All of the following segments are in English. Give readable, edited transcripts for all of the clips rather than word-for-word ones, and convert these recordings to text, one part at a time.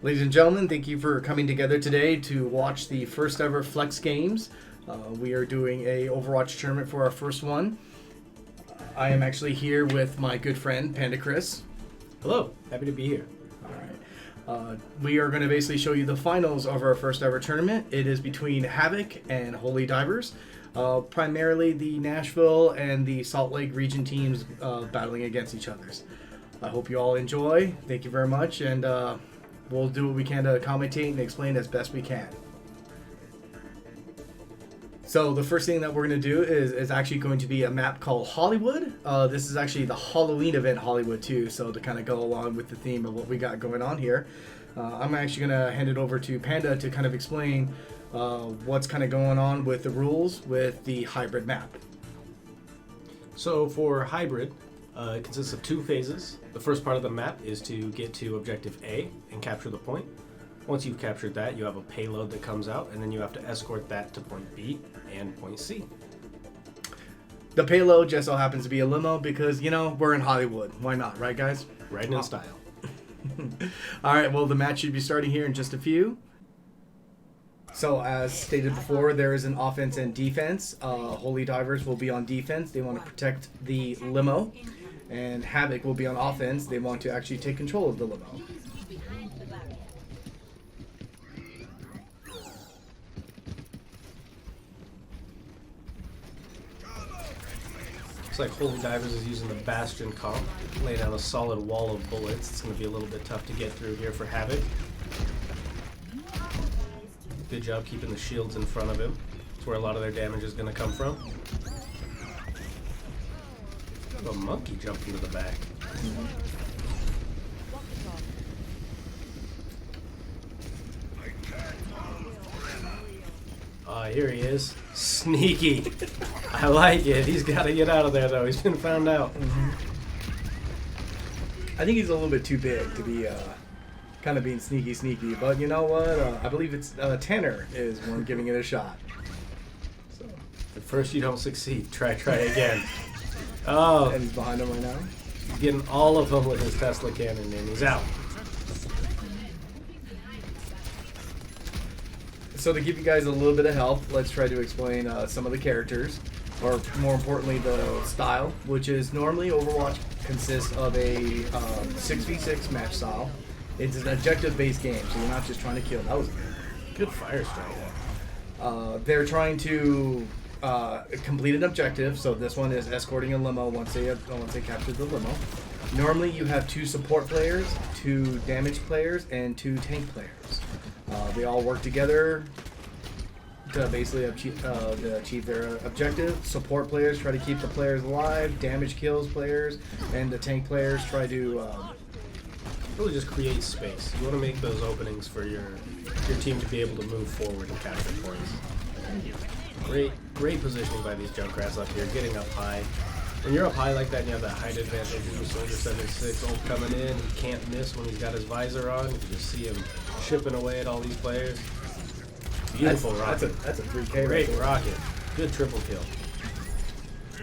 Ladies and gentlemen, thank you for coming together today to watch the first ever Flex Games. We are doing a Overwatch tournament for our first one. I am actually here with my good friend, Panda Chris. Hello, happy to be here. Alright. We are going to basically show you the finals of our first ever tournament. It is between Havoc and Holy Divers. Primarily the Nashville and the Salt Lake region teams battling against each other. I hope you all enjoy. Thank you very much, and we'll do what we can to commentate and explain as best we can. So the first thing that we're going to do is actually going to be a map called Hollywood. This is actually the Halloween event Hollywood too, so to kind of go along with the theme of what we got going on here. I'm actually going to hand it over to Panda to kind of explain what's kind of going on with the rules with the hybrid map. So for hybrid, it consists of two phases. The first part of the map is to get to objective A and capture the point. Once you've captured that, you have a payload that comes out, and then you have to escort that to point B and point C. The payload just so happens to be a limo because, you know, we're in Hollywood. Why not, right guys? Riding in style. Alright, well the match should be starting here in just a few. So as stated before, there is an offense and defense. Holy Divers will be on defense. They want to protect the limo. And Havoc will be on offense. They want to actually take control of the limo. Looks like Holy Divers is using the Bastion comp, laying down a solid wall of bullets. It's going to be a little bit tough to get through here for Havoc. Good job keeping the shields in front of him. That's where a lot of their damage is going to come from. A monkey jumped into the back. Here he is. Sneaky. I like it. He's got to get out of there, though. He's been found out. I think he's a little bit too big to be kind of being sneaky. But you know what? I believe it's Tanner is one giving it a shot. So. At first you don't succeed. Try again. Oh. And he's behind him right now. He's getting all of them with his Tesla cannon, and he's out. So to give you guys a little bit of help, let's try to explain some of the characters, or more importantly, the style, which is normally Overwatch consists of a 6v6 match style. It's an objective-based game, so you're not just trying to kill. That was good fire strike. They're trying to complete an objective, so this one is escorting a limo once they capture the limo. Normally you have 2 support players, 2 damage players, and 2 tank players. They all work together to basically achieve their objective. Support players try to keep the players alive, damage kills players, and the tank players try to really just create space. You want to make those openings for your team to be able to move forward and capture points. Great positioning by these Junkrats up here, getting up high. When you're up high like that and you have that height advantage, with Soldier 76 ult coming in, he can't miss when he's got his visor on. You can just see him chipping away at all these players. Beautiful rocket. That's a 3K. Great rocket. Good triple kill.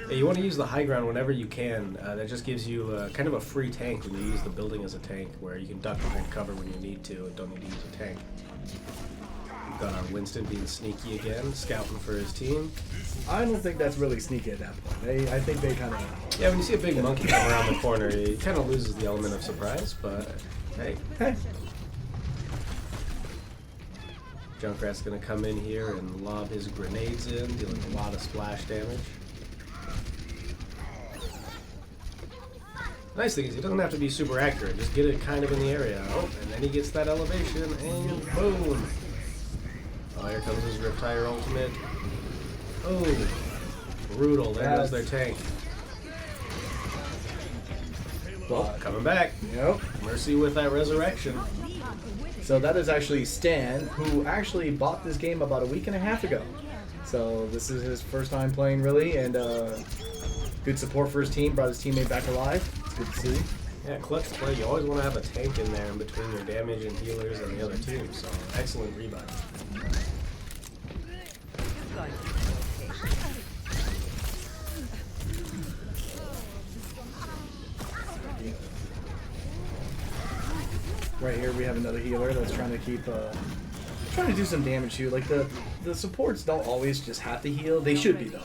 Yeah, you want to use the high ground whenever you can. That just gives you kind of a free tank when you use the building as a tank, where you can duck behind cover when you need to and don't need to use a tank. We've got our Winston being sneaky again, scouting for his team. I don't think that's really sneaky at that point. I think they kind of... Yeah, when you see a big monkey come around the corner, it kind of loses the element of surprise, but hey. Junkrat's going to come in here and lob his grenades in, dealing a lot of splash damage. Nice thing is he doesn't have to be super accurate, just get it kind of in the area. Oh, and then he gets that elevation, and boom! Oh, here comes his Riptire ultimate. Oh, brutal. There goes their tank. Well, coming back. Yep. Mercy with that resurrection. So that is actually Stan, who actually bought this game about a week and a half ago. So this is his first time playing, really, and good support for his team. Brought his teammate back alive. It's good to see. Yeah, clutch play. You always want to have a tank in there in between your damage and healers and the other team. So excellent rebuy. Right here we have another healer that's trying to keep, trying to do some damage too. Like the supports don't always just have to heal. They should be though.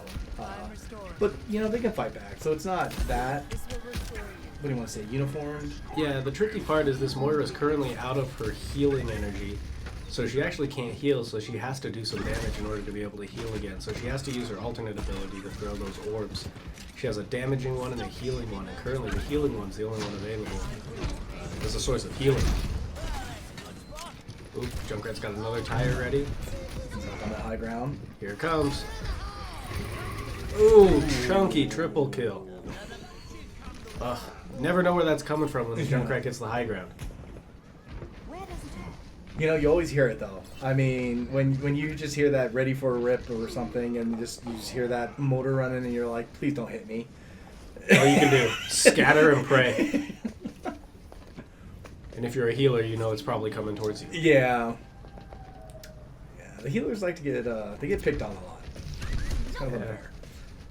But you know, they can fight back, so it's not that. What do you want to say? Uniformed? Yeah, the tricky part is this Moira is currently out of her healing energy, so she actually can't heal, so she has to do some damage in order to be able to heal again. So she has to use her alternate ability to throw those orbs. She has a damaging one and a healing one, and currently the healing one's the only one available as a source of healing. Oop, Junkrat's got another tire ready. He's up on that high ground. Here it comes. Ooh, chunky triple kill. Ugh, never know where that's coming from when the Junkrat gets the high ground. You know, you always hear it though. I mean, when you just hear that ready for a rip or something, and you just hear that motor running, and you're like, please don't hit me. All you can do, scatter and pray. And if you're a healer, you know it's probably coming towards you. Yeah. Yeah, the healers like to get they get picked on a lot. It's kind of unfair.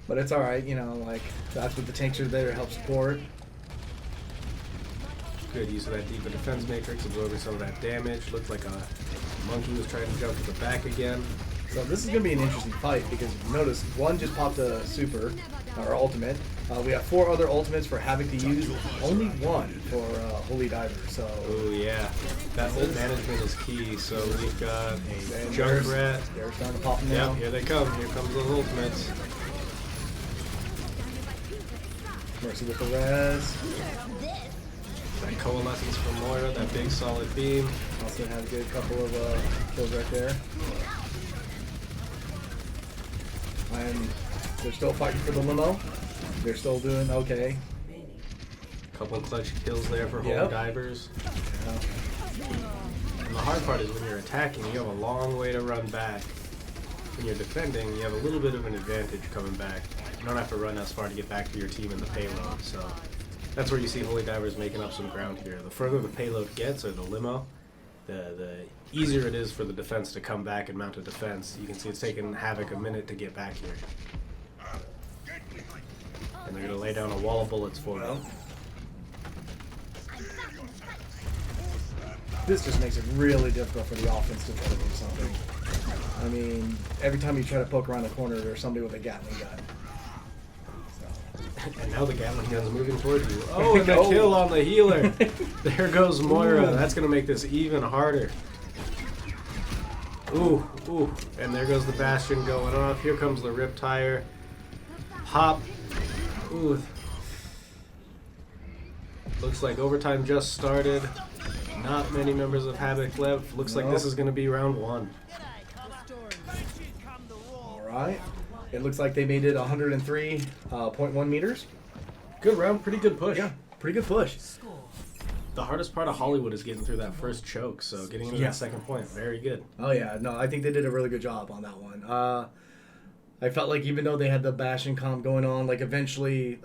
But it's all right, you know, like that's what the tanks are there to help support. Good use of that deeper defense matrix, absorbing some of that damage. Looked like a monkey was trying to jump to the back again. So this is going to be an interesting fight because if you notice, one just popped a super, or ultimate. We have 4 other ultimates for Havoc to use, only one for Holy Diver. So. Oh yeah, that ult management is key. So we've got a Junkrat. They're starting to pop them now. Yep, here they come. Here comes those ultimates. Mercy with the res. That coalescence from Moira, that big solid beam. Also had a good couple of kills right there. And they're still fighting for the limo. They're still doing okay. Couple clutch kills there for Holy Divers. And the hard part is when you're attacking, you have a long way to run back. When you're defending, you have a little bit of an advantage coming back. You don't have to run as far to get back to your team in the payload. So that's where you see Holy Divers making up some ground here. The further the payload gets, or the limo, the easier it is for the defense to come back and mount a defense. You can see it's taking Havoc a minute to get back here. And they're going to lay down a wall of bullets for them. This just makes it really difficult for the offense to try to do something. I mean, every time you try to poke around the corner, there's somebody with a Gatling gun. So. And now the Gatling gun's moving towards you. Oh, and the kill on the healer. There goes Moira. That's going to make this even harder. Ooh, ooh. And there goes the Bastion going off. Here comes the Rip Tire. Hop. Ooh. Looks like overtime just started. Not many members of Havoc left. Looks like this is going to be round 1. Alright. It looks like they made it 103.1 meters. Good round. Pretty good push. Yeah, pretty good push. The hardest part of Hollywood is getting through that first choke, so getting into that second point, very good. Oh yeah, no, I think they did a really good job on that one. I felt like even though they had the bash and comp going on, like eventually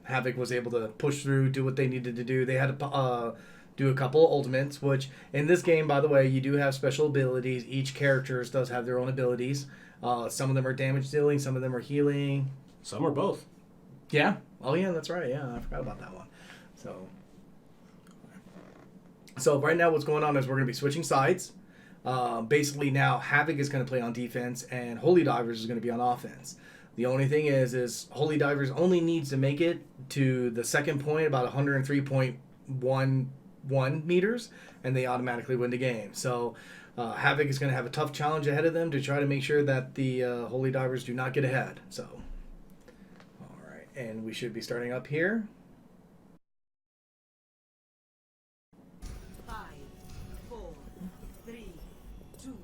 Havoc was able to push through, do what they needed to do. They had to do a couple of ultimates, which in this game, by the way, you do have special abilities. Each character does have their own abilities. Some of them are damage dealing, some of them are healing. Some are both. Yeah. Oh yeah, that's right. Yeah, I forgot about that one. So right now what's going on is we're going to be switching sides. Basically now Havoc is going to play on defense and Holy Divers is going to be on offense. The only thing is Holy Divers only needs to make it to the second point, about 103.11 meters, and they automatically win the game. So Havoc is going to have a tough challenge ahead of them to try to make sure that the Holy Divers do not get ahead. So, all right, and we should be starting up here. 5, 4, 3, 2,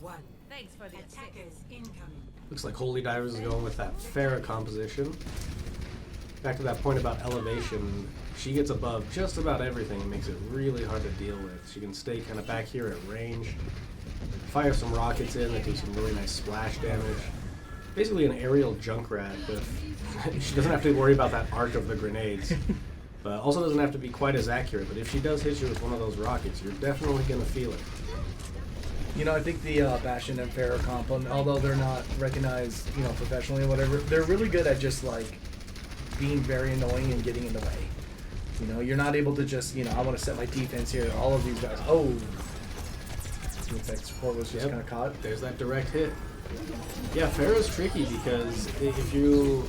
1. Thanks for the attackers incoming. Looks like Holy Divers is going with that Farah composition. Back to that point about elevation, she gets above just about everything and makes it really hard to deal with. She can stay kind of back here at range, fire some rockets in that do some really nice splash damage. Basically an aerial Junkrat, but she doesn't have to worry about that arc of the grenades. But also doesn't have to be quite as accurate, but if she does hit you with one of those rockets, you're definitely going to feel it. You know, I think the Bastion and Farah comp, although they're not recognized, you know, professionally or whatever, they're really good at just, like, being very annoying and getting in the way. You know, you're not able to just, you know, I want to set my defense here. All of these guys. Oh. Looks like support was just kind of caught. There's that direct hit. Yeah, Pharah's tricky because if you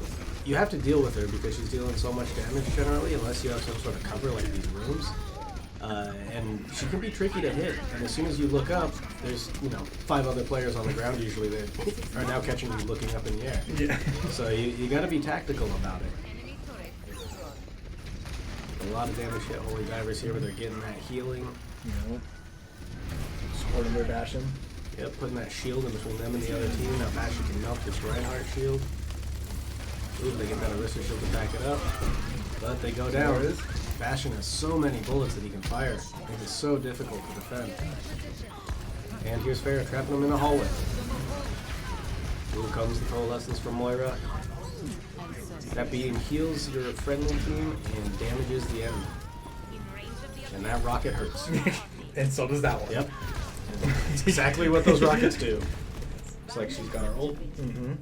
have to deal with her because she's dealing so much damage generally, unless you have some sort of cover like these rooms. And she can be tricky to hit. And as soon as you look up, there's 5 other players on the ground usually that are now catching you looking up in the air. Yeah. So you got to be tactical about it. A lot of damage hit Holy Divers here, but they're getting that healing. You know, supporting their Bastion. Yep, putting that shield in between them and the other team. Now Bastion can melt this Reinhardt shield. Ooh, they get that Arista shield to back it up. But they go down. There it is. Bastion has so many bullets that he can fire. It is so difficult to defend. And here's Pharah trapping him in the hallway. Here comes the coalescence from Moira. That beam heals your friendly team and damages the enemy. And that rocket hurts. And so does that one. Yep. It's exactly what those rockets do. It's like she's got her ult. Mm-hmm.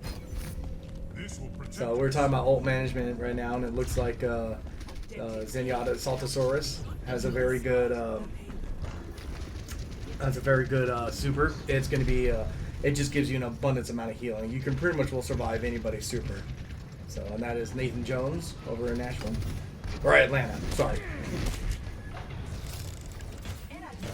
So we're talking about ult management right now, and it looks like Zenyatta Saltasaurus has a very good super. It's going to be it just gives you an abundance amount of healing. You can pretty much will survive anybody's super. So, and that is Nathan Jones over in Nashville or Atlanta. Sorry.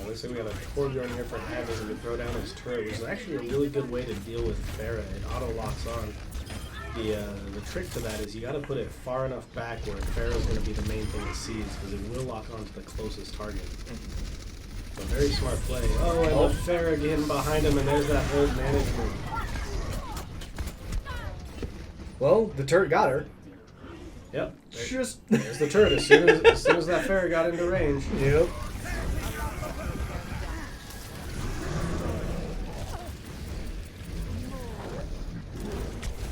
Looks like we got a Torbjorn here for Havoc who can throw down his turret, which is actually a really good way to deal with Pharah. It auto locks on. The trick to that is you got to put it far enough back where Pharah is going to be the main thing it sees, because it will lock onto the closest target. So very smart play. Oh, and the Pharah getting behind him, and there's that old management. Well, the turret got her. Yep. Just There's the turret as soon as that Pharah got into range. Yep.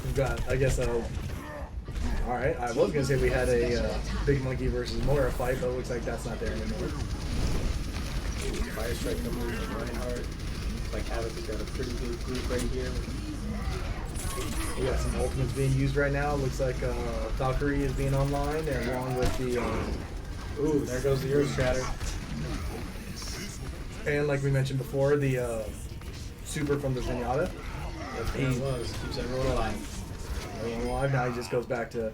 We've got, I guess, alright, I was going to say we had a Big Monkey versus Moira fight, but it looks like that's not there anymore. Fire Strike coming in from Reinhardt. Looks like Havoc has got a pretty good group right here. We got some ultimates being used right now. Looks like Valkyrie is being online, and along with the... ooh, there goes the Earth Shatter. And like we mentioned before, the super from the Zenyatta. That's what it was. Keeps everyone alive. Everyone alive. Now he just goes back to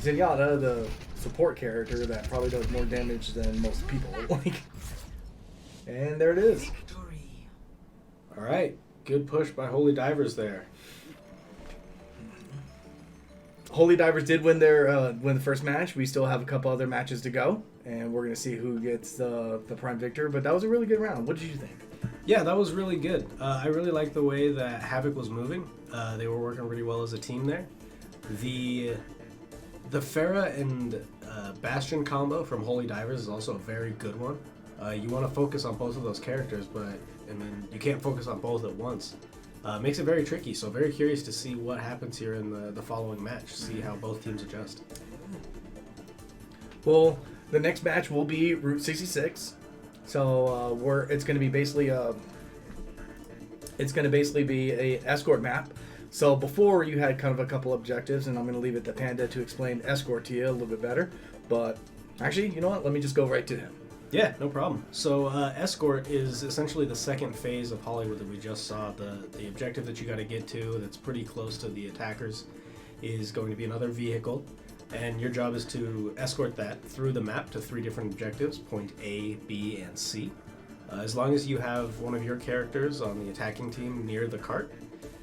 Zenyatta, the support character that probably does more damage than most people. And there it is. Alright, good push by Holy Divers there. Holy Divers did win the first match. We still have a couple other matches to go, and we're gonna see who gets the prime victor. But that was a really good round. What did you think? Yeah, that was really good. I really liked the way that Havoc was moving. They were working really well as a team there. The Pharah and Bastion combo from Holy Divers is also a very good one. You want to focus on both of those characters, and then you can't focus on both at once. Makes it very tricky, so very curious to see what happens here in the following match, see how both teams adjust. Well, the next match will be Route 66. So it's going to be basically a escort map. So before you had kind of a couple objectives, and I'm going to leave it to Panda to explain escort to you a little bit better. But actually, you know what? Let me just go right to him. Yeah, no problem. So escort is essentially the second phase of Hollywood that we just saw. The objective that you got to get to that's pretty close to the attackers is going to be another vehicle. And your job is to escort that through the map to 3 different objectives, point A, B, and C. As long as you have one of your characters on the attacking team near the cart,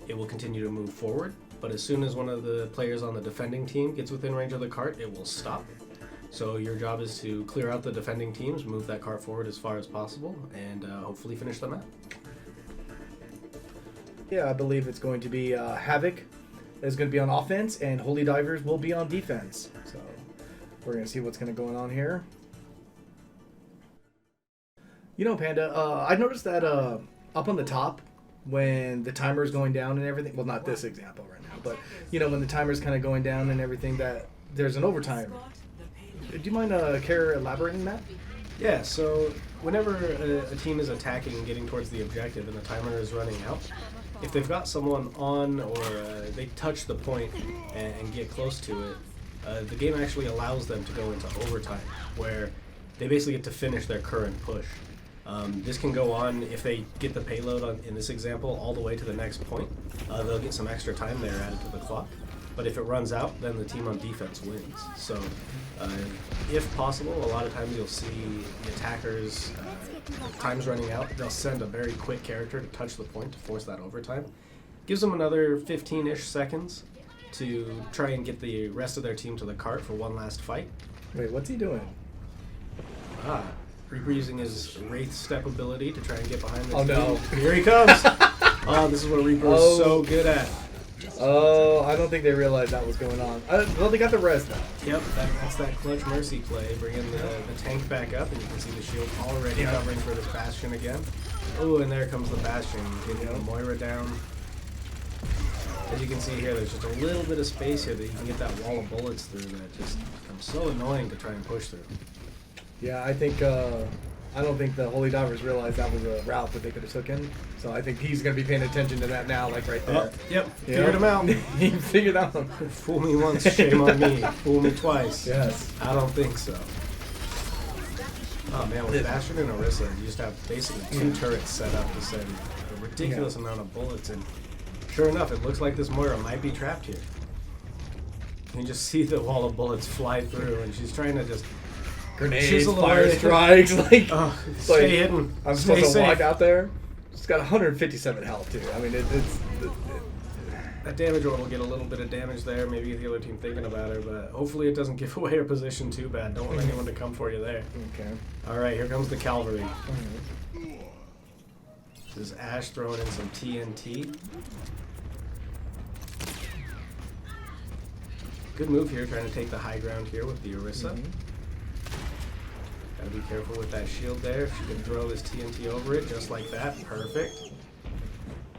it will continue to move forward. But as soon as one of the players on the defending team gets within range of the cart, it will stop. So your job is to clear out the defending teams, move that cart forward as far as possible, and hopefully finish the map. Yeah, I believe it's going to be Havoc is going to be on offense, and Holy Divers will be on defense. So we're going to see what's going to go on here. You know, Panda, I noticed that up on the top, when the timer is going down and everything, well, not this example right now, but, you know, when the timer is kind of going down and everything, that there's an overtime. Do you mind elaborating that? Yeah, so whenever a team is attacking and getting towards the objective and the timer is running out, if they've got someone on or they touch the point and get close to it, the game actually allows them to go into overtime, where they basically get to finish their current push. This can go on, if they get the payload in this example all the way to the next point, they'll get some extra time there added to the clock. But if it runs out, then the team on defense wins. So if possible, a lot of times you'll see the attackers, time's running out, they'll send a very quick character to touch the point to force that overtime. Gives them another 15-ish seconds to try and get the rest of their team to the cart for one last fight. Wait, what's he doing? Reaper using his Wraith step ability to try and get behind the Oh team. no. Here he comes! Oh, this is what Reaper is so good at. Oh, I don't think they realized that was going on. Well, they got the res though. Yep, that's that clutch mercy play, bringing the tank back up, and you can see the shield already covering for this Bastion again. Oh, and there comes the Bastion, getting the Moira down. As you can see here, there's just a little bit of space here that you can get that wall of bullets through that just becomes so annoying to try and push through. Yeah, I think I don't think the Holy Divers realized that was a route that they could have taken. So I think he's going to be paying attention to that now, like right there. Yep, figured him out. He figured out. Fool me once, shame on me. Fool me twice. Yes. I don't think so. Oh man, with Bastion and Orisa, you just have basically two turrets set up to send a ridiculous amount of bullets, and sure enough, it looks like this Moira might be trapped here. You can just see the wall of bullets fly through, and she's trying to just Grenades, chisel fire away. strikes, like, Stay like hidden. I'm Stay supposed to safe. walk out there. She's got 157 health too. I mean, That damage orb will get a little bit of damage there, maybe get the other team thinking about her, but hopefully it doesn't give away her position too bad. Don't want anyone to come for you there. Okay. Alright, here comes the cavalry. This is Ash throwing in some TNT. Good move here, trying to take the high ground here with the Orisa. Gotta be careful with that shield there. She can throw this TNT over it just like that. Perfect.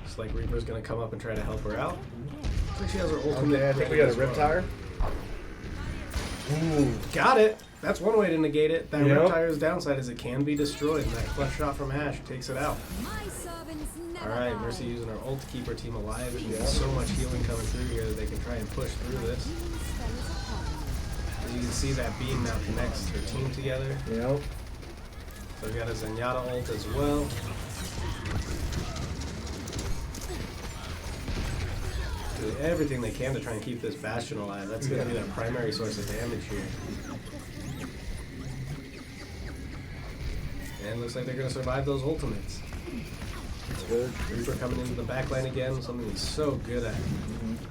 Looks like Reaper's gonna come up and try to help her out. Looks like she has her ultimate. Okay, I think we ready got a as well. Riptire. Ooh. Got it! That's one way to negate it. That Yep. Riptire's downside is it can be destroyed, and that clutch shot from Ash takes it out. Alright, Mercy using her ult to keep her team alive. She has so much healing coming through here that they can try and push through this. As you can see, that beam now connects her team together. Yep. So we got a Zenyatta ult as well. Do everything they can to try and keep this Bastion alive. That's going to be their primary source of damage here. And looks like they're going to survive those ultimates. Good. Reaper coming into the backline again, something he's so good at.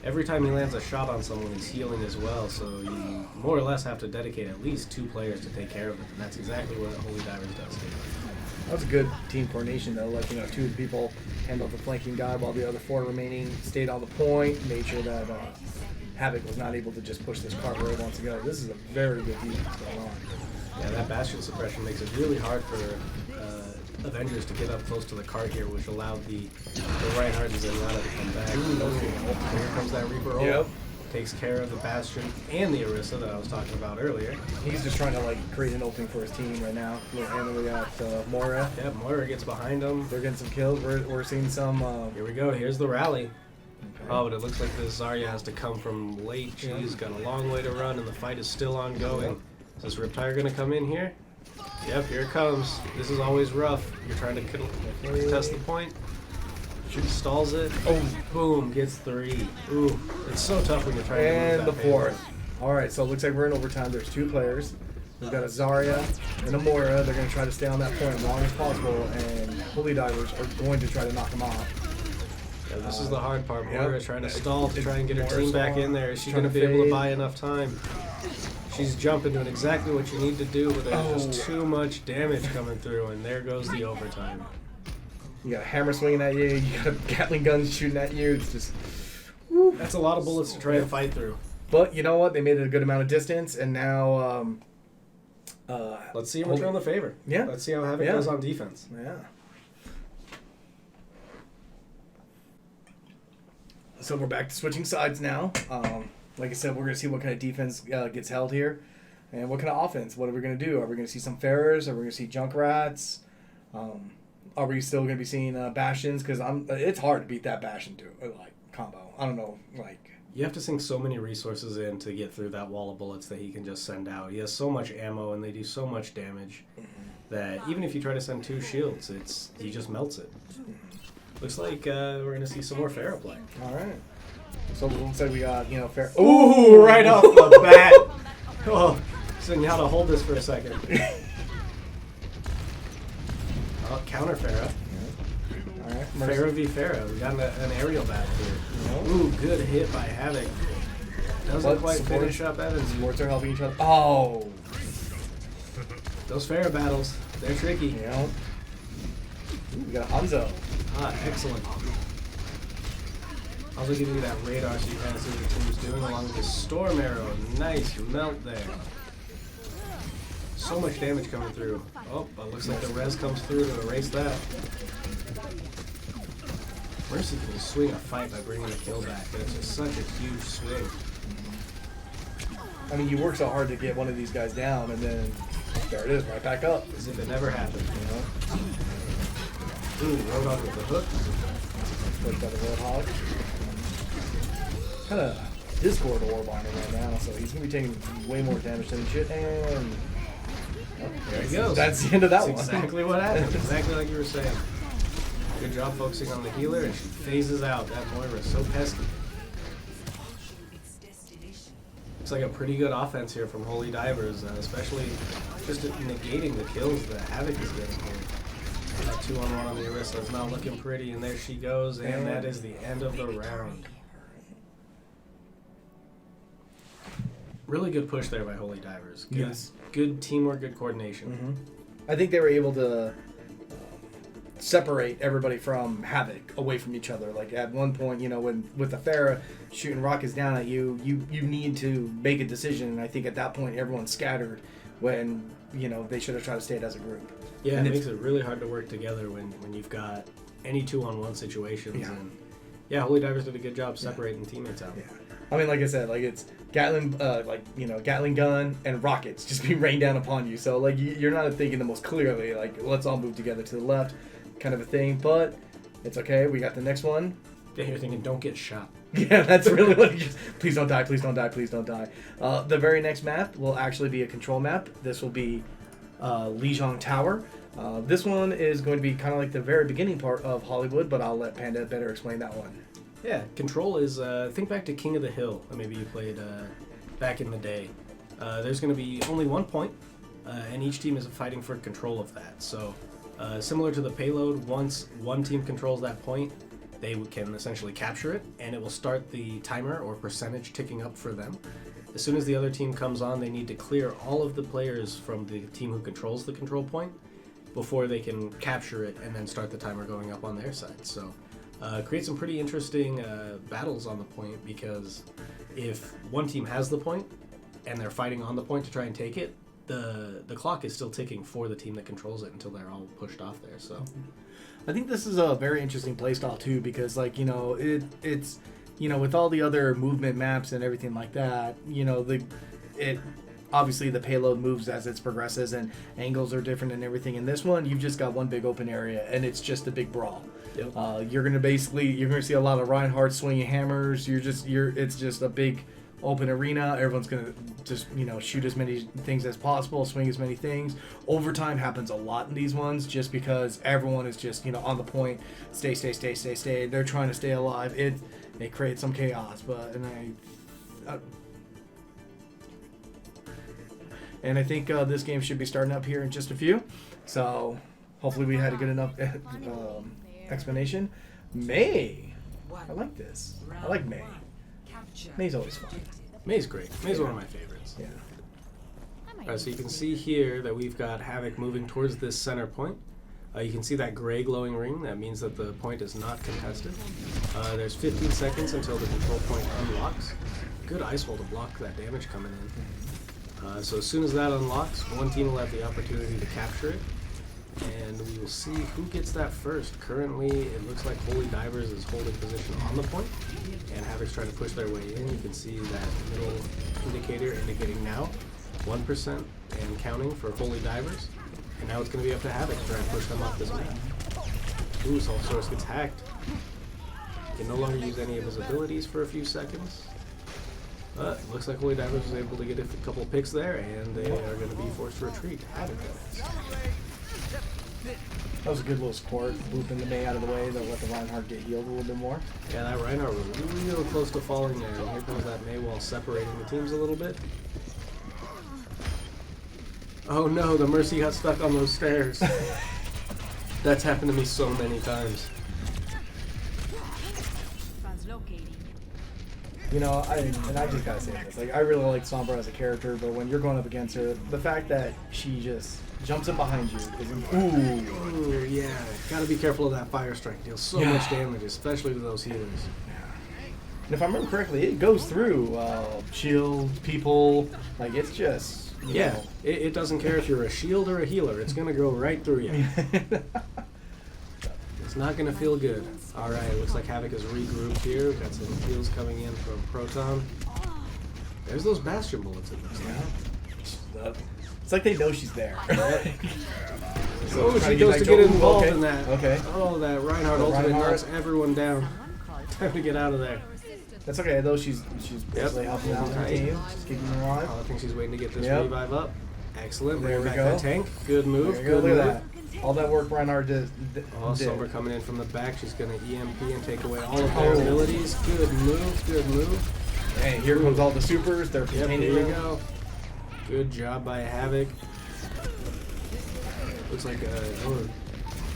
Every time he lands a shot on someone, he's healing as well, so you more or less have to dedicate at least 2 players to take care of it, and that's exactly what Holy Divers does here. That was a good team coordination though. Like, 2 people handled the flanking guy while the other 4 remaining stayed on the point, made sure that Havoc was not able to just push this cart where it wants to go. This is a very good defense going on. Yeah, that Bastion suppression makes it really hard for Avengers to get up close to the cart here, which allowed the Reinhardt and Zenyatta to come back. Here comes that Reaper ult. Yep. Takes care of the Bastion and the Orisa that I was talking about earlier. He's just trying to create an opening for his team right now. Little handily at Moira. Yeah, Moira gets behind him. They're getting some kills. We're seeing some. Here we go. Here's the rally. Okay. Oh, but it looks like this Zarya has to come from late. She's got a long way to run, and the fight is still ongoing. Is this Riptire going to come in here? Yep, here it comes. This is always rough. You're trying to contest the point. She stalls it. Oh, boom, gets 3. Ooh, it's so tough when you're trying to And move the that 4th. All right, so it looks like we're in overtime. There's 2 players. We've got a Zarya and a Moira. They're going to try to stay on that point as long as possible, and Holy Divers are going to try to knock them off. Yeah, this is the hard part. Yep. Moira trying to stall to try and get her Moira team back stall, in there. Is she trying going to to be able to fade. buy enough time? She's jumping, doing exactly what you need to do, but there's just too much damage coming through, and there goes the overtime. You got a hammer swinging at you. You got a Gatling gun shooting at you. It's just. That's a lot of bullets to try and fight through. But you know what? They made it a good amount of distance, and now. Let's see him return the favor. Yeah. Let's see how Havoc does on defense. Yeah. So we're back to switching sides now. Like I said, we're going to see what kind of defense gets held here. And what kind of offense? What are we going to do? Are we going to see some Farrers? Are we going to see Junkrats? Are we still going to be seeing Bastions? Because it's hard to beat that Bastion combo. I don't know, You have to sink so many resources in to get through that wall of bullets that he can just send out. He has so much ammo and they do so much damage that even if you try to send 2 shields, he just melts it. Looks like we're going to see some more Pharah play. All right. So it looks like we got, you know, Pharah. Ooh, right off the bat. Oh, so you how to hold this for a second. Oh, counter Pharah. All right. Pharah v. Pharah. We got an aerial battle here. Ooh, good hit by Havoc. Doesn't quite finish up Evans. Sports are helping each other. Oh. Those Pharah battles, they're tricky. Yeah. Ooh, we got Hanzo. Ah, excellent. Also giving you that radar so you kind of see what the team's doing along with the Storm Arrow. Nice melt there. So much damage coming through. Oh, but looks like the res comes through to erase that. Mercy can just swing a fight by bringing the kill back. That's just such a huge swing. I mean, you work so hard to get one of these guys down, and then there it is, right back up. As if it never happened, you know? Ooh, Roadhog with the hook. Put that Roadhog. Kind of Discord orb on him right now, so he's going to be taking way more damage than he should, and... Oh, there he goes. That's the end of that one. That's exactly what happened. Exactly like you were saying. Good job focusing on the healer, and she phases out. That Moira is so pesky. Looks like a pretty good offense here from Holy Divers, especially just negating the kills that Havoc is getting here. That 2-on-1 on the Orisa is not looking pretty, and there she goes, and that is the end of the round. Really good push there by Holy Divers. Good, Yes. Good teamwork, good coordination. Mm-hmm. I think they were able to separate everybody from Havoc away from each other. Like at one point, you know, when with the Pharah shooting rockets down at you, you need to make a decision. And I think at that point, everyone scattered when, you know, they should have tried to stay as a group. Yeah, and it makes it really hard to work together when you've got any 2-on-1 situations. Yeah. And yeah, Holy Divers did a good job separating teammates out. Yeah. I mean, like I said, like it's Gatling, Gatling gun and rockets just being rained down upon you. So like you're not thinking the most clearly. Like let's all move together to the left, kind of a thing. But it's okay. We got the next one. Yeah, you're thinking, don't get shot. Yeah, that's really what. Please don't die. Please don't die. Please don't die. The very next map will actually be a control map. This will be Lijiang Tower. This one is going to be kind of like the very beginning part of Hollywood, but I'll let Panda better explain that one. Yeah, control is, think back to King of the Hill, that maybe you played back in the day. There's going to be only 1 point, and each team is fighting for control of that. So, similar to the payload, once one team controls that point, they can essentially capture it, and it will start the timer or percentage ticking up for them. As soon as the other team comes on, they need to clear all of the players from the team who controls the control point before they can capture it and then start the timer going up on their side. So, create some pretty interesting battles on the point, because if one team has the point and they're fighting on the point to try and take it, the clock is still ticking for the team that controls it until they're all pushed off there. So I think this is a very interesting playstyle too, because like, you know, it's you know, with all the other movement maps and everything like that, you know, obviously the payload moves as it progresses and angles are different and everything. In this one, you've just got one big open area and it's just a big brawl. Yep. You're gonna see a lot of Reinhardt swinging hammers. It's just a big open arena. Everyone's gonna just, you know, shoot as many things as possible, swing as many things. Overtime happens a lot in these ones, just because everyone is just, you know, on the point. Stay. They're trying to stay alive. It creates some chaos, and I think this game should be starting up here in just a few. So hopefully we had a good enough explanation. May. I like this. I like May. May's always fun. May's great. May's one of my favorites. Yeah. Alright, so you can see here that we've got Havoc moving towards this center point. You can see that gray glowing ring. That means that the point is not contested. There's 15 seconds until the control point unlocks. Good ice hole to block that damage coming in. So as soon as that unlocks, one team will have the opportunity to capture it, and we will see who gets that first. Currently, it looks like Holy Divers is holding position on the point, and Havoc's trying to push their way in. You can see that middle indicator indicating now 1% and counting for Holy Divers, and now it's going to be up to Havoc to try and push them off this map. Ooh, Saltasaurus gets hacked. He can no longer use any of his abilities for a few seconds. But looks like Holy Divers was able to get a couple picks there, and they are going to be forced to retreat. Havoc does. That was a good little support. Looping the May out of the way to let the Reinhardt get healed a little bit more. Yeah, that Reinhardt was real close to falling there, and here comes that May wall separating the teams a little bit. Oh no, the Mercy got stuck on those stairs. That's happened to me so many times. Translocating. You know, I just gotta say this. Like, I really like Sombra as a character, but when you're going up against her, the fact that she just jumps up behind you is Ooh, yeah. Gotta be careful of that fire strike. Deals so much damage, especially to those healers. And if I remember correctly, it goes through shield, people. Like, it's just you know. It doesn't care if you're a shield or a healer. It's gonna go right through you. It's not gonna feel good. All right, looks like Havoc is regrouped here. We've got some heals coming in from Proton. There's those Bastion bullets in there. It's like they know she's there. Oh, she goes to get involved in that. Okay. Oh, that Reinhardt ultimate knocks everyone down. Time to get out of there. That's okay, though. She's basically helping out the team. She's keeping them alive. I think she's waiting to get this revive up. Excellent. There Bring we back go. that tank. Good move. There you go. Good Look move. at that. All that work Reinhardt did. Oh, Silver coming in from the back. She's going to EMP and take away all of their abilities. Good move. Good move. And here comes all the supers. They're Yep, containing there you them. go. Good job by Havoc. Looks like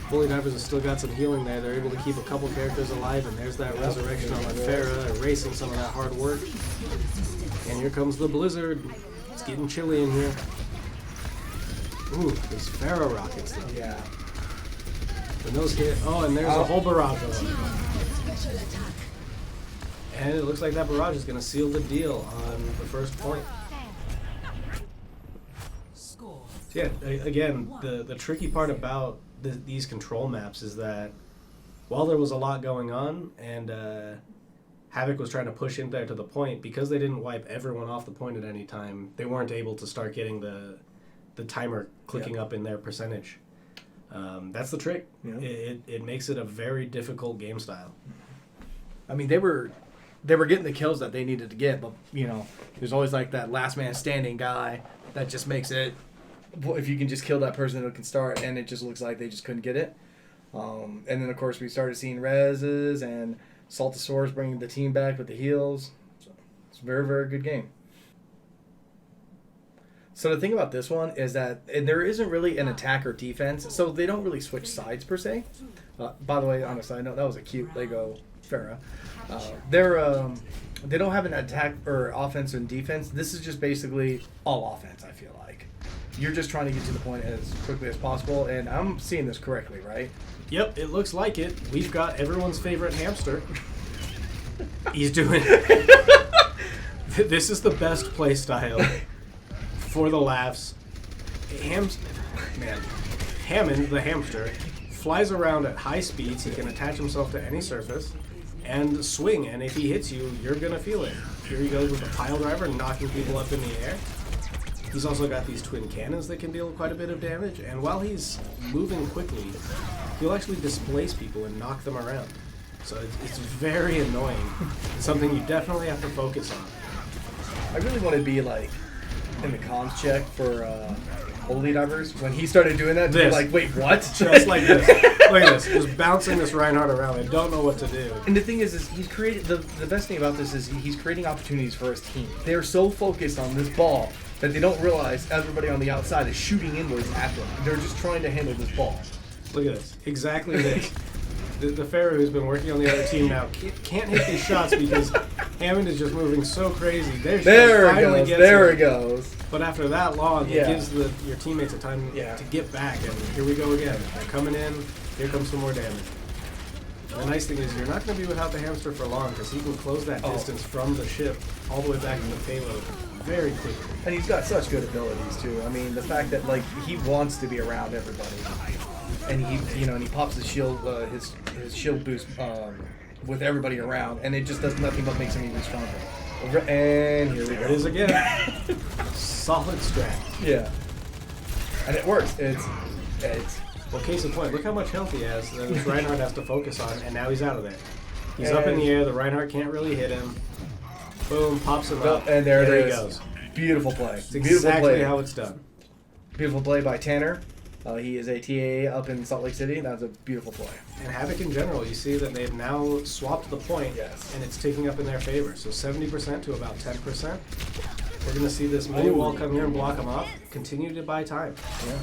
Holy Divers has still got some healing there. They're able to keep a couple characters alive, and there's that resurrection on Farah, erasing some of that hard work. And here comes the blizzard. It's getting chilly in here. Ooh, these Farah rockets though. Yeah. When those hit, and there's a whole barrage of them. And it looks like that barrage is going to seal the deal on the first point. Yeah, again, the tricky part about these control maps is that while there was a lot going on and Havoc was trying to push in there to the point, because they didn't wipe everyone off the point at any time, they weren't able to start getting the timer clicking up in their percentage. That's the trick. Yeah. It makes it a very difficult game style. I mean, they were getting the kills that they needed to get, but, you know, there's always like that last man standing guy that just makes it, if you can just kill that person, it can start, and it just looks like they just couldn't get it. And then, of course, we started seeing reses and Saltasaurus bringing the team back with the heals. So it's a very, very good game. So the thing about this one is that there isn't really an attack or defense, so they don't really switch sides per se. By the way, on a side note, that was a cute Lego Farah. They don't have an attack or offense and defense. This is just basically all offense, I feel like. You're just trying to get to the point as quickly as possible, and I'm seeing this correctly, right? Yep, it looks like it. We've got everyone's favorite hamster. He's doing... This is the best play style for the laughs. Hammond, the hamster, flies around at high speeds. He can attach himself to any surface and swing, and if he hits you, you're going to feel it. Here he goes with a pile driver, knocking people up in the air. He's also got these twin cannons that can deal quite a bit of damage, and while he's moving quickly, he'll actually displace people and knock them around. So it's very annoying. It's something you definitely have to focus on. I really want to be like in the comms check for Holy Divers when he started doing that. To be like, wait, what? Just like this. Look at this. Just bouncing this Reinhardt around. I don't know what to do. And the thing is he's created the best thing about this is he's creating opportunities for his team. They're so focused on this ball that they don't realize everybody on the outside is shooting inwards at them. They're just trying to handle this ball. Look at this. Exactly this. The Pharaoh who's been working on the other team now can't hit these shots because Hammond is just moving so crazy. There it goes. But after that long, it gives your teammates a time to get back. And here we go again. They're coming in. Here comes some more damage. And the nice thing is you're not going to be without the hamster for long because he can close that distance from the ship all the way back to the payload very quickly. And he's got such good abilities too. I mean, the fact that like he wants to be around everybody, and he pops his shield boost with everybody around, and it just does nothing but makes him even stronger. And here we go. It is again. Solid strat. Yeah. And it works. It's well, case in point, look how much health he has that this Reinhardt has to focus on, and now he's out of there. He's up in the air, the Reinhardt can't really hit him. Boom, pops him Oh, up. and there it he is. goes. Beautiful play. It's Beautiful exactly play. how it's done. Beautiful play by Tanner. He is a TA up in Salt Lake City. That was a beautiful play. And Havoc in general, you see that they've now swapped the point, Yes. and it's ticking up in their favor. So 70% to about 10%. We're going to see this mini wall come here and block them off. Continue to buy time. Yeah.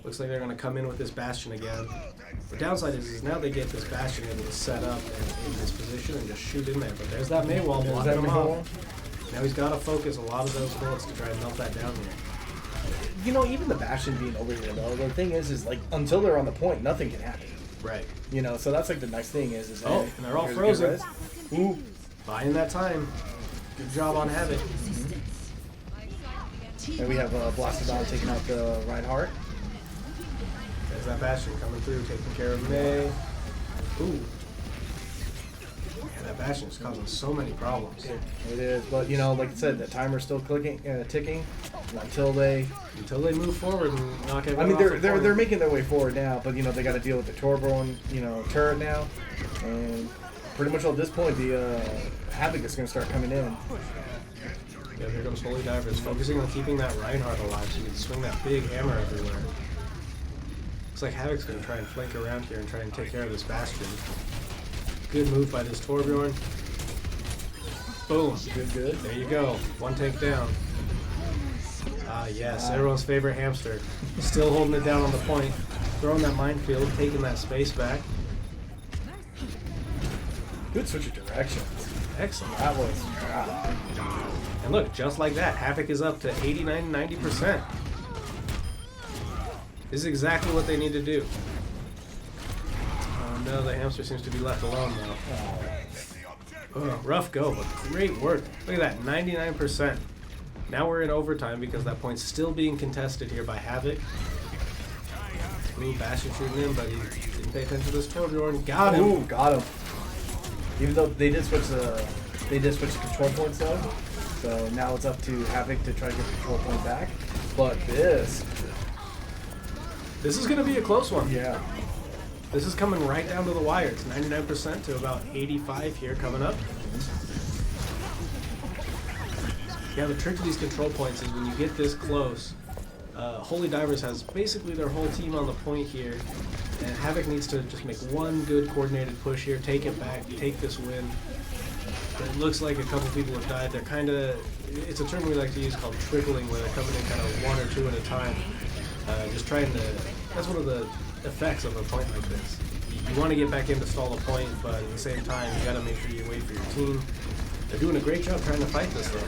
Looks like they're going to come in with this Bastion again. The downside is now they get this Bastion able to set up in this position and just shoot in there. But there's that May wall blocking him off. Now he's got to focus a lot of those bullets to try and melt that down here. You know, even the Bastion being over here, though, the thing is like, until they're on the point, nothing can happen. Right. You know, so that's like the nice thing is Oh, hey, and they're all here's a good frozen. res. Ooh. Buying that time. Good job on Havoc. And we have Blastadon taking out the Reinhardt. There's that Bastion coming through, taking care of May. Ooh. Yeah, that Bastion is causing so many problems. It is, but you know, like I said, the timer's still ticking until they. Until they move forward and knock everyone I mean, off the they're corner. making their way forward now, but you know they got to deal with the Tbone, turret now, and pretty much at this point the Havoc is going to start coming in. Yeah, here comes Holy Divers, focusing on keeping that Reinhardt alive so you can swing that big hammer everywhere. Looks like Havoc's going to try and flank around here and try and take care of this Bastion. Good move by this Torbjorn. Boom. Good. There you go. One tank down. Ah, yes. Everyone's favorite hamster. Still holding it down on the point. Throwing that minefield, taking that space back. Good switch of directions. Excellent. That was. And look, just like that, Havoc is up to 89-90%. This is exactly what they need to do. Oh no, the hamster seems to be left alone though. Oh, rough go, but great work. Look at that, 99%. Now we're in overtime because that point's still being contested here by Havoc. Ooh, Bastion shooting in, but he didn't pay attention to this Torbjorn. Got him. Ooh, got him. Even though they did switch the control points though, so now it's up to Havoc to try to get the control point back. But this This is going to be a close one. yeah. This is coming right down to the wire. It's 99% to about 85 here coming up. Yeah, the trick to these control points is when you get this close, Holy Divers has basically their whole team on the point here, and Havoc needs to just make one good coordinated push here, take it back, take this win. It looks like a couple people have died. They're kind of, it's a term we like to use called trickling, where they're coming in kind of one or two at a time. Just trying to, that's one of the effects of a point like this. You want to get back in to stall a point, but at the same time, you got to make sure you wait for your team. They're doing a great job trying to fight this though.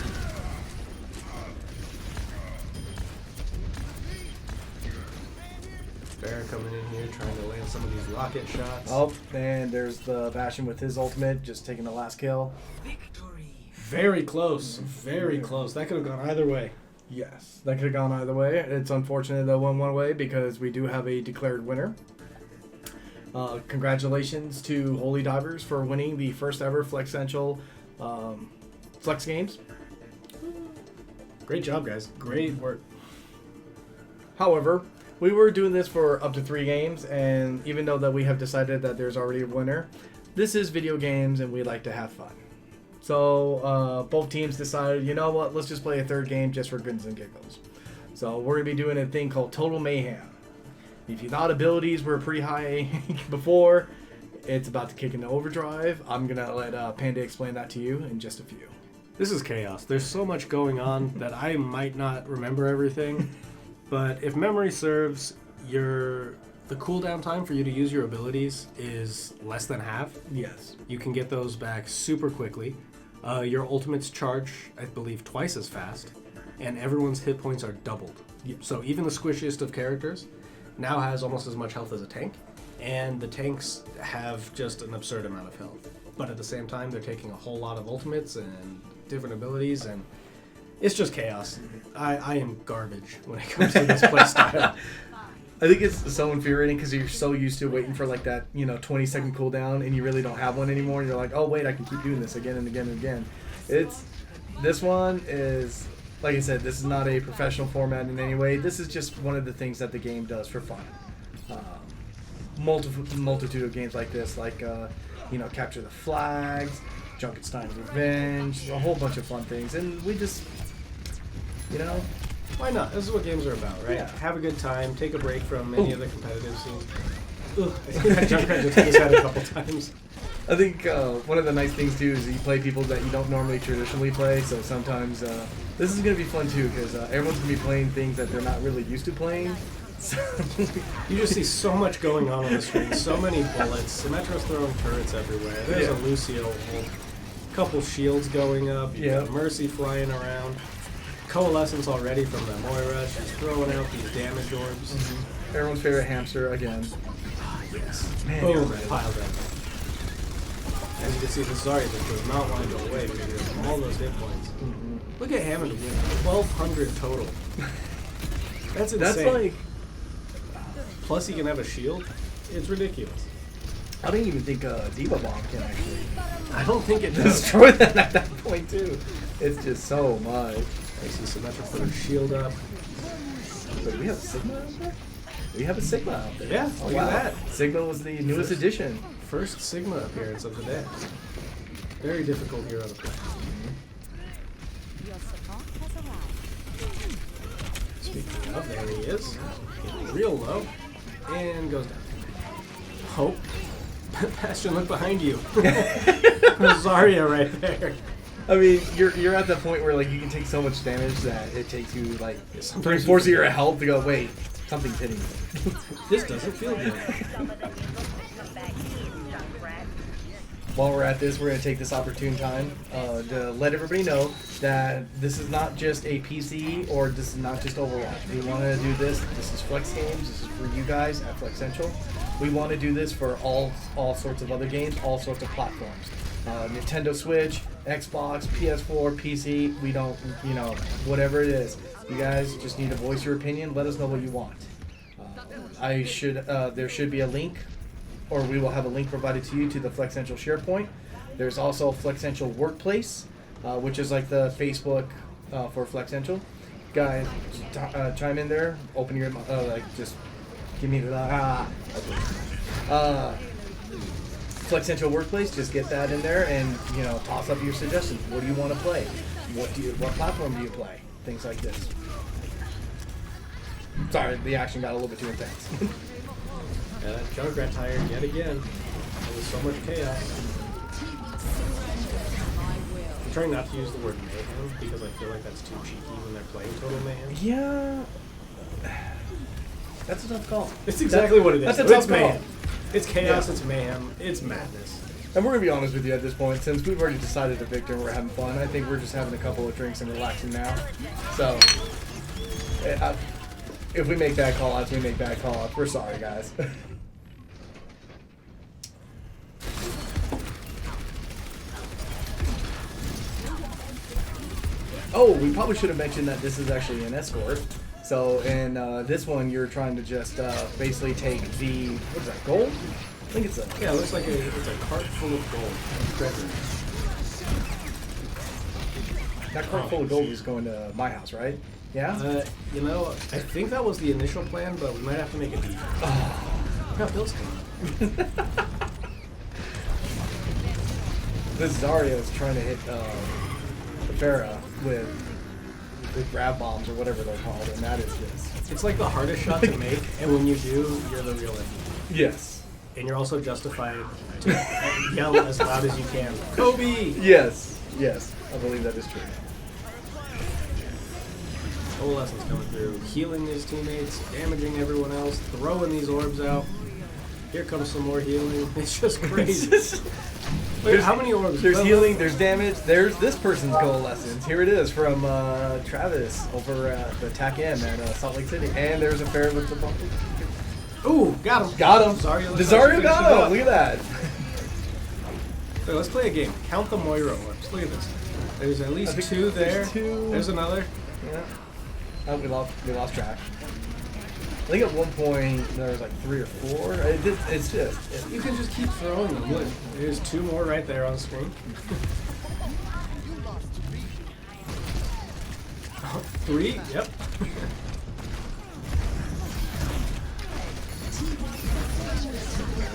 Bear coming in here trying to land some of these rocket shots. Oh, and there's the Bastion with his ultimate, just taking the last kill. Victory. Very close, very close. That could have gone either way. Yes, that could have gone either way. It's unfortunate that went one way because we do have a declared winner. Congratulations to Holy Divers for winning the first ever Flex Central Flex Games. Great job, guys. Great work. However, we were doing this for up to 3 games, and even though that we have decided that there's already a winner, this is video games and we like to have fun. So both teams decided, you know what, let's just play a third game just for grins and giggles. So we're going to be doing a thing called Total Mayhem. If you thought abilities were pretty high before, it's about to kick into overdrive. I'm going to let Panda explain that to you in just a few. This is chaos. There's so much going on that I might not remember everything. But if memory serves, the cooldown time for you to use your abilities is less than half. Yes. You can get those back super quickly. Your ultimates charge, I believe, twice as fast. And everyone's hit points are doubled. Yep. So even the squishiest of characters now has almost as much health as a tank. And the tanks have just an absurd amount of health. But at the same time, they're taking a whole lot of ultimates and different abilities, and it's just chaos. I am garbage when it comes to this play style. I think it's so infuriating because you're so used to waiting for like that, 20-second cooldown, and you really don't have one anymore. And you're like, oh wait, I can keep doing this again and again and again. This one is, like I said, this is not a professional format in any way. This is just one of the things that the game does for fun. Multitude of games like this, like capture the flags, Junkenstein's Revenge, a whole bunch of fun things, and we just, you know, Why not? This is what games are about, right? Yeah. Have a good time, take a break from any of the competitive scenes. Ugh, I think that Junkrat just hit his head a couple times. I think one of the nice things too is you play people that you don't normally traditionally play, so sometimes this is going to be fun too because everyone's going to be playing things that they're not really used to playing. So You just see so much going on the screen, so many bullets. Symmetra's throwing turrets everywhere. There's a Lucio, a couple shields going up. You got Mercy flying around. Coalescence already from the Moira. She's throwing out these damage orbs. Everyone's favorite hamster again. Yes. Man, Boom, you're right. piled up. As you can see, the Zarya just does not want to go away because he has all those hit points. Look at Hammond again, 1,200 total. That's insane. That's like, Plus he can have a shield. It's ridiculous. I don't even think Diva Bomb can actually I don't think it does. destroy that at that point too. It's just so much. I see Symmetra put her shield up. But we have a Sigma out there? We have a Sigma out there. Yeah, Oh, look wow. at that. Sigma was the newest addition. First Sigma appearance of the day. Very difficult hero to play. Your support has arrived. Speaking of, there he is. Getting real low. And goes down. Hope. Bastion, look behind you. Zarya right there. I mean, you're at that point where like you can take so much damage that it takes you like sometimes forces you your health to go. Wait, something's hitting me. This doesn't feel good. While we're at this, we're going to take this opportune time to let everybody know that this is not just a PC or this is not just Overwatch. We want to do this. This is Flex Games. This is for you guys at Flex Central. We want to do this for all sorts of other games, all sorts of platforms. Nintendo Switch, Xbox, PS4, PC. We don't, you know, whatever it is. You guys just need to voice your opinion. Let us know what you want. There should be a link, or we will have a link provided to you to the Flex Central SharePoint. There's also Flex Central Workplace, which is like the Facebook for Flex Central. Guys, chime in there. Open your just give me the Flex Central Workplace. Just get that in there, and you know, toss up your suggestions. What do you want to play? What platform do you play? Things like this. Sorry, the action got a little bit too intense. Yeah, that Junkrat tired yet again. There was so much chaos. I'm trying not to use the word mayhem because I feel like that's too cheeky when they're playing total mayhem. Yeah, that's a tough call. It's exactly what it is. That's a It's tough call. mayhem. It's chaos, Yeah. It's mayhem, it's madness. And we're gonna be honest with you at this point, since we've already decided to victor and we're having fun. I think we're just having a couple of drinks and relaxing now. So, if we make bad call-outs, we make bad call-outs. We're sorry, guys. Oh, we probably should have mentioned that this is actually an escort. So in this one, you're trying to just basically take the, what is that, gold? I think it's a... Yeah, it looks like it's a cart full of gold. Treasure. That cart full of gold is going to my house, right? Yeah? You know, I think that was the initial plan, but we might have to make a deal. No, Bill's coming. This Zarya is trying to hit the Farah with the grab bombs or whatever they're called, and that is just... It's like the hardest shot to make, and when you do, you're the real MVP. Yes. And you're also justified to yell as loud as you can. Kobe! Yes. Yes. I believe that is true. Coalescence coming through, healing his teammates, damaging everyone else, throwing these orbs out. Here comes some more healing. It's just crazy. Wait, how many orbs? There's healing, there's damage, there's this person's coalescence. Here it is from Travis over at the TAC M at Salt Lake City. And there's a fair with the bump. Ooh, got him. Got him. Zarya The looks like she Zarya finished got it him. up. Look at that. So let's play a game. Count the Moira orbs. Look at this. There's at least I think two there. there's two. There's another. Yeah. Oh, we lost track. I think at one point there was like 3 or 4. It's just... You can just keep throwing them. Look, there's 2 more right there on the screen. 3? Yep.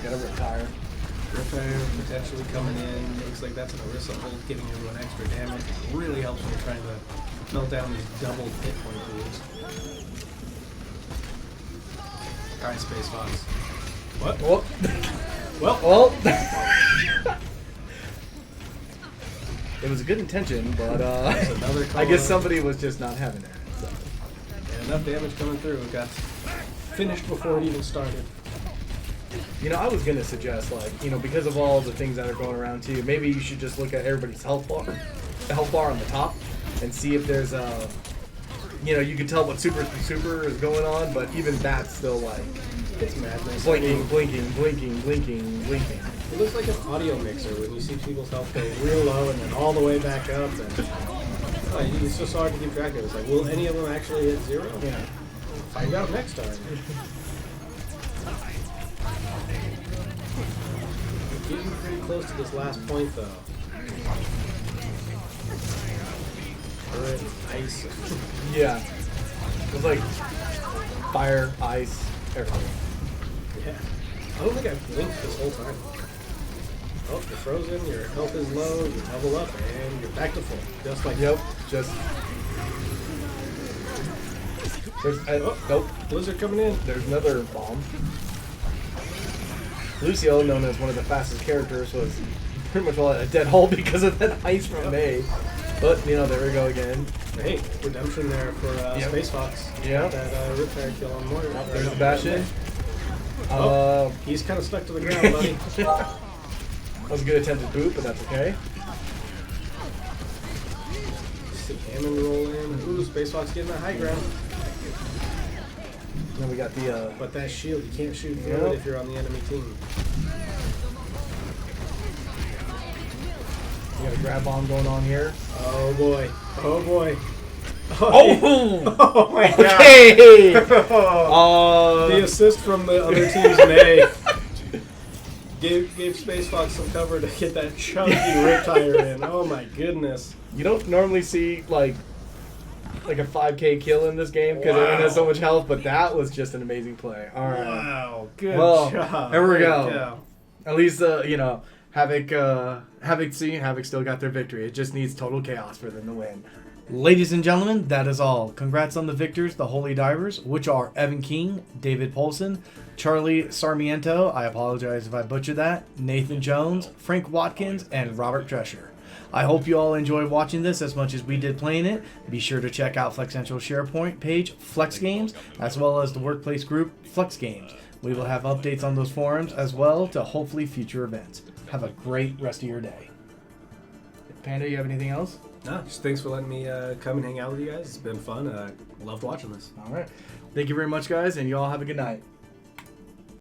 Gotta retire. Riptire potentially coming in. Looks like that's an Orisa ult, giving everyone extra damage. It really helps when you're trying to melt down these double hit point pools. Alright, Space Fox. What? Well. It was a good intention, but another I guess somebody was just not having that. So. Yeah, enough damage coming through. It got finished before it even started. You know, I was gonna suggest, like, you know, because of all the things that are going around to you, maybe you should just look at everybody's health bar on the top, and see if there's a, you know, you can tell what super is going on, but even that's still like It's madness. blinking. It looks like an audio mixer when you see people's health go real low and then all the way back up. And it's just hard to keep track of. It's like, will any of them actually hit 0? Yeah. Find out next time. We're getting pretty close to this last point, though. Earth, ice. Yeah. It's like fire, ice, everything. Yeah. I don't think I've blinked this whole time. Oh, you're frozen, your health is low, you level up, and you're back to full. Just like Yep. Just. There's nope. Blizzard coming in. There's another bomb. Lucio, known as one of the fastest characters, was pretty much all at a dead hole because of that ice from May. But, you know, there we go again. Hey, redemption there for Space Fox. Yeah. That Riptire kill on Moira. There's the Bastion. He's kind of stuck to the ground, buddy. That was a good attempt at boot, but that's okay. See Hammond roll in. Ooh, Space Fox getting that high ground. Then we got the But that shield, you can't shoot through it if you're on the enemy team. we got a grab bomb going on here. Oh boy. Oh boy. Oh! Oh my god. Okay! The assist from the other team's May gave Space Fox some cover to get that chunky Riptire in. Oh my goodness. You don't normally see like a 5K kill in this game because everyone has so much health, but that was just an amazing play. All right. Wow. Good Well, job. here we Way to go. At least you know, Havoc still got their victory. It just needs total chaos for them to win. Ladies and gentlemen, that is all. Congrats on the victors, the Holy Divers, which are Evan King, David Poulsen, Charlie Sarmiento, I apologize if I butchered that, Nathan Jones, Frank Watkins, and Robert Drescher. I hope you all enjoyed watching this as much as we did playing it. Be sure to check out Flex Central SharePoint page, Flex Games, as well as the workplace group, Flex Games. We will have updates on those forums as well to hopefully future events. Have a great rest of your day. Panda, you have anything else? No, just thanks for letting me come and hang out with you guys. It's been fun. Loved watching this. All right. Thank you very much, guys, and you all have a good night.